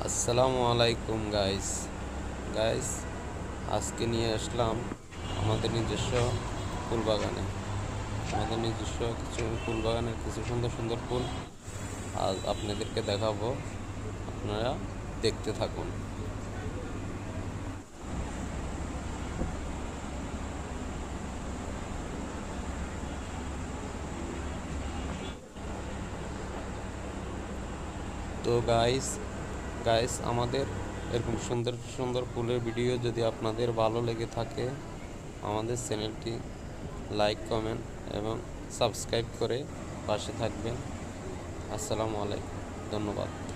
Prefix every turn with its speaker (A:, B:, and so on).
A: আসসালামু আলাইকুম গাইস আজকে নিয়ে আসলাম আমাদের নিজস্ব ফুল বাগানে আমাদের নিজস্ব কিছু ফুল বাগানের কিছু সুন্দর সুন্দর ফুল আজ আপনাদেরকে দেখাবো। আপনারা দেখতে থাকুন। তো গাইস আমাদের এরকম সুন্দর সুন্দর ফুলের ভিডিও যদি আপনাদের ভালো লেগে থাকে, আমাদের চ্যানেলটি লাইক, কমেন্ট এবং সাবস্ক্রাইব করে পাশে থাকবেন। আসসালামু আলাইকুম, ধন্যবাদ।